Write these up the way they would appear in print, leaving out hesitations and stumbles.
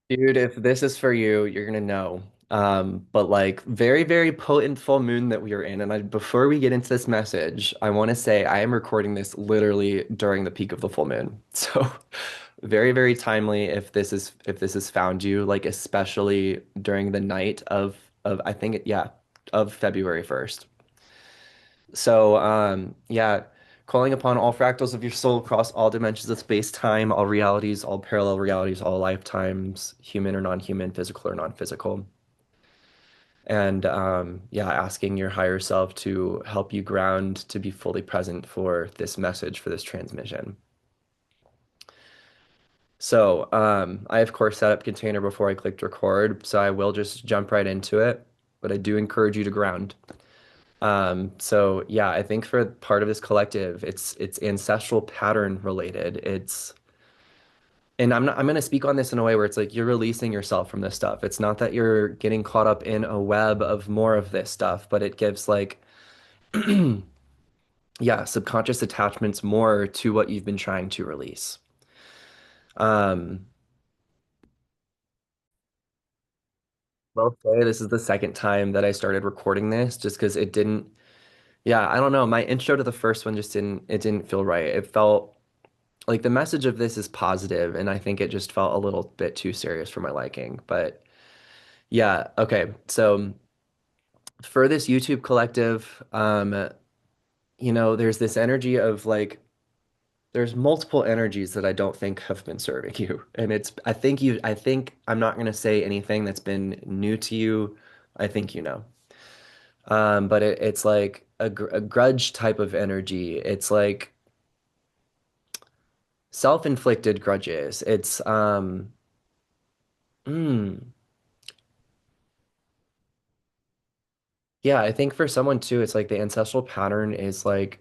Dude, if this is for you, you're gonna know. But like very, very potent full moon that we are in. And before we get into this message, I want to say I am recording this literally during the peak of the full moon. So very, very timely if this has found you, like especially during the night of I think yeah, of February 1st. So, yeah, calling upon all fractals of your soul across all dimensions of space, time, all realities, all parallel realities, all lifetimes, human or non-human, physical or non-physical. And yeah, asking your higher self to help you ground to be fully present for this message, for this transmission. So, I of course set up container before I clicked record, so I will just jump right into it, but I do encourage you to ground. So yeah, I think for part of this collective, it's ancestral pattern related. And I'm gonna speak on this in a way where it's like you're releasing yourself from this stuff. It's not that you're getting caught up in a web of more of this stuff, but it gives like yeah, subconscious attachments more to what you've been trying to release. Um, well, say this is the second time that I started recording this just because it didn't, yeah, I don't know. My intro to the first one just didn't feel right. It felt like the message of this is positive, and I think it just felt a little bit too serious for my liking. But yeah, okay. So for this YouTube collective, there's this energy of like there's multiple energies that I don't think have been serving you. And I think I'm not gonna say anything that's been new to you. I think you know. But it's like a grudge type of energy. It's like self-inflicted grudges. Mm, Yeah, I think for someone too, it's like the ancestral pattern is like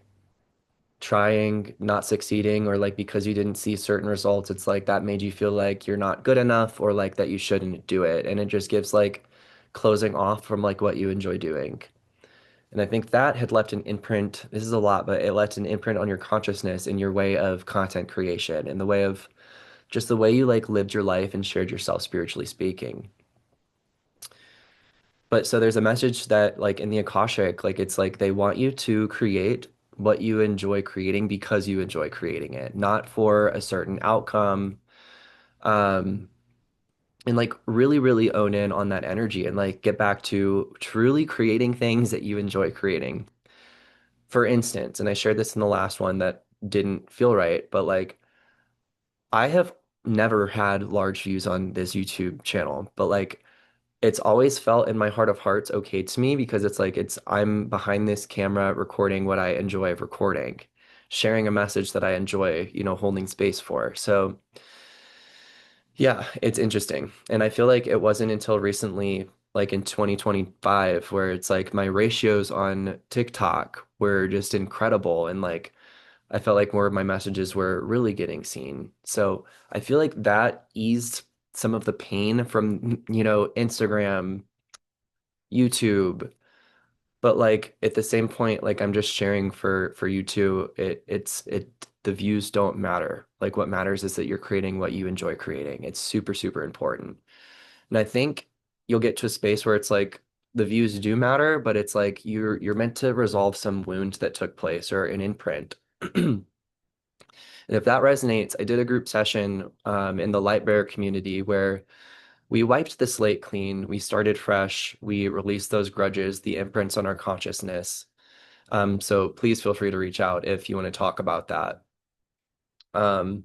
trying, not succeeding, or like because you didn't see certain results, it's like that made you feel like you're not good enough or like that you shouldn't do it. And it just gives like closing off from like what you enjoy doing. And I think that had left an imprint. This is a lot, but it left an imprint on your consciousness and your way of content creation and the way of just the way you like lived your life and shared yourself spiritually speaking. But so there's a message that like in the Akashic, like it's like they want you to create what you enjoy creating because you enjoy creating it, not for a certain outcome. Um, and like really, really own in on that energy and like get back to truly creating things that you enjoy creating. For instance, and I shared this in the last one that didn't feel right, but like I have never had large views on this YouTube channel, but like it's always felt in my heart of hearts okay to me because it's like I'm behind this camera recording what I enjoy recording, sharing a message that I enjoy, holding space for. So yeah, it's interesting. And I feel like it wasn't until recently, like in 2025, where it's like my ratios on TikTok were just incredible and like I felt like more of my messages were really getting seen. So I feel like that eased some of the pain from, Instagram, YouTube, but like at the same point, like I'm just sharing for you too. The views don't matter. Like what matters is that you're creating what you enjoy creating. It's super, super important. And I think you'll get to a space where it's like the views do matter, but it's like you're meant to resolve some wound that took place or an imprint. And if that resonates, I did a group session in the Light Bearer community where we wiped the slate clean. We started fresh. We released those grudges, the imprints on our consciousness. So please feel free to reach out if you want to talk about that. Um,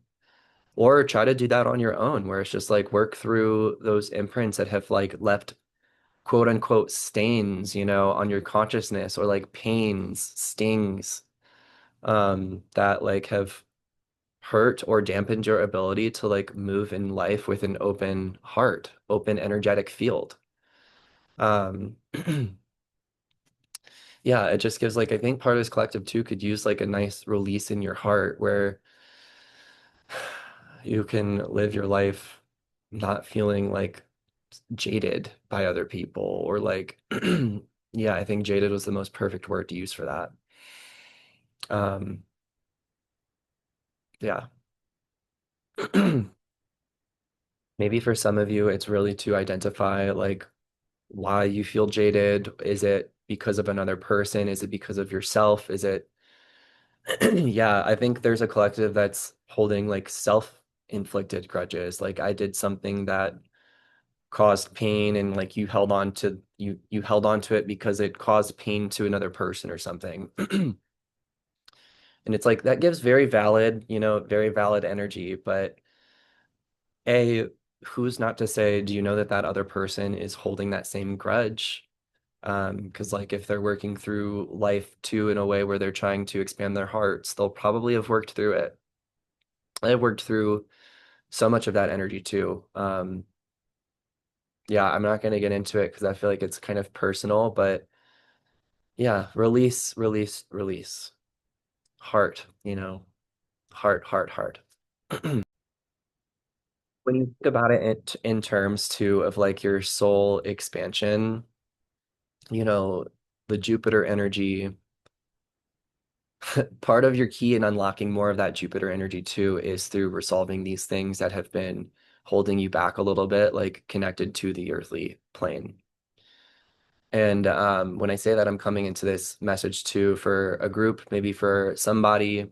or try to do that on your own, where it's just like work through those imprints that have like left quote unquote stains, on your consciousness or like pains, stings, that like have hurt or dampened your ability to like move in life with an open heart, open energetic field. Um, yeah, it just gives like I think part of this collective too could use like a nice release in your heart where you can live your life not feeling like jaded by other people or like yeah, I think jaded was the most perfect word to use for that. Um, yeah. maybe for some of you, it's really to identify like why you feel jaded. Is it because of another person? Is it because of yourself? Is it, yeah, I think there's a collective that's holding like self-inflicted grudges. Like I did something that caused pain and like you held on to it because it caused pain to another person or something. And it's like that gives very valid, very valid energy, but A, who's not to say, do you know that that other person is holding that same grudge? Because like if they're working through life too in a way where they're trying to expand their hearts, they'll probably have worked through it. I've worked through so much of that energy too. Yeah, I'm not going to get into it because I feel like it's kind of personal, but yeah, release, release, release. Heart, heart, heart, heart. When you think about it in terms too of like your soul expansion, you know, the Jupiter energy, part of your key in unlocking more of that Jupiter energy too is through resolving these things that have been holding you back a little bit, like connected to the earthly plane. And when I say that, I'm coming into this message too for a group, maybe for somebody.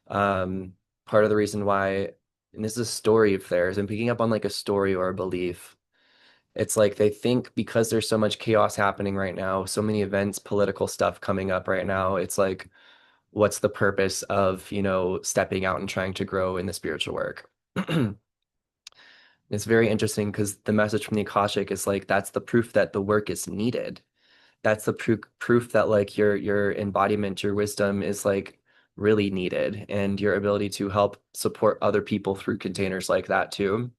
Um, Part of the reason why, and this is a story of theirs, I'm picking up on like a story or a belief. It's like they think because there's so much chaos happening right now, so many events, political stuff coming up right now, it's like, what's the purpose of, stepping out and trying to grow in the spiritual work? It's very interesting because the message from the Akashic is like that's the proof that the work is needed. That's the proof that like your embodiment, your wisdom is like really needed, and your ability to help support other people through containers like that too.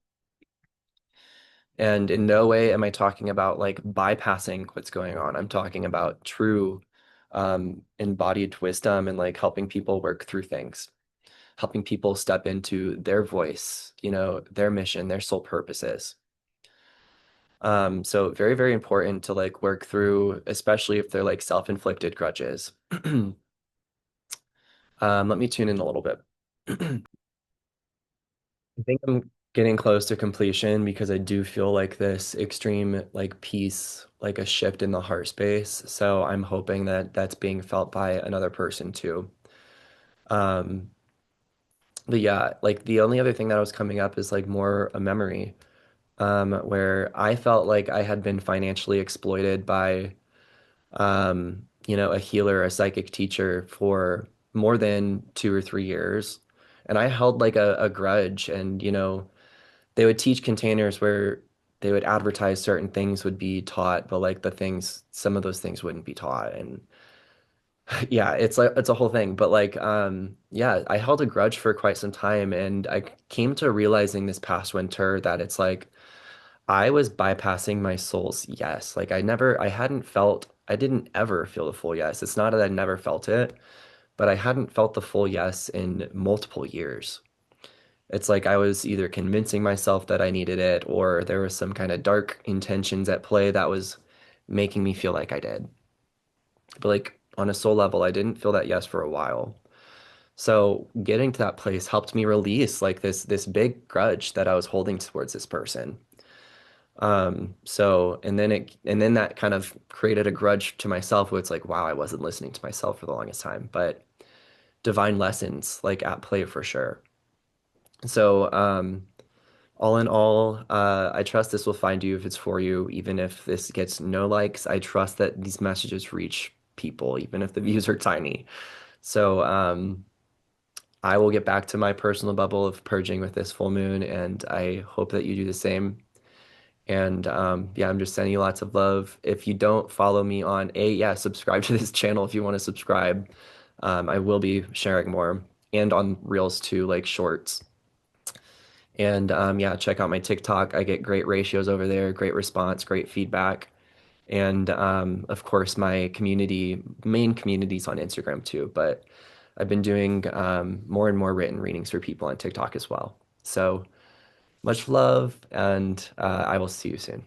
And in no way am I talking about like bypassing what's going on. I'm talking about true embodied wisdom and like helping people work through things, helping people step into their voice, their mission, their soul purposes. So very, very important to like work through, especially if they're like self-inflicted grudges. Let me tune in a little bit. I think I'm getting close to completion because I do feel like this extreme like peace, like a shift in the heart space. So I'm hoping that that's being felt by another person too. Um, but yeah, like the only other thing that was coming up is like more a memory, where I felt like I had been financially exploited by, a healer, a psychic teacher for more than 2 or 3 years. And I held like a grudge and, they would teach containers where they would advertise certain things would be taught, but like some of those things wouldn't be taught. And yeah, it's like it's a whole thing. But like, yeah, I held a grudge for quite some time, and I came to realizing this past winter that it's like I was bypassing my soul's yes. Like I didn't ever feel the full yes. It's not that I never felt it, but I hadn't felt the full yes in multiple years. It's like I was either convincing myself that I needed it or there was some kind of dark intentions at play that was making me feel like I did. But like on a soul level, I didn't feel that yes for a while. So getting to that place helped me release like this big grudge that I was holding towards this person. And then that kind of created a grudge to myself where it's like, wow, I wasn't listening to myself for the longest time. But divine lessons like at play for sure. So all in all, I trust this will find you if it's for you, even if this gets no likes. I trust that these messages reach people, even if the views are tiny. So, I will get back to my personal bubble of purging with this full moon, and I hope that you do the same. And yeah, I'm just sending you lots of love. If you don't follow me on yeah, subscribe to this channel if you want to subscribe. I will be sharing more and on Reels too, like shorts. And yeah, check out my TikTok. I get great ratios over there, great response, great feedback. And of course, my main communities on Instagram too. But I've been doing more and more written readings for people on TikTok as well. So much love, and I will see you soon.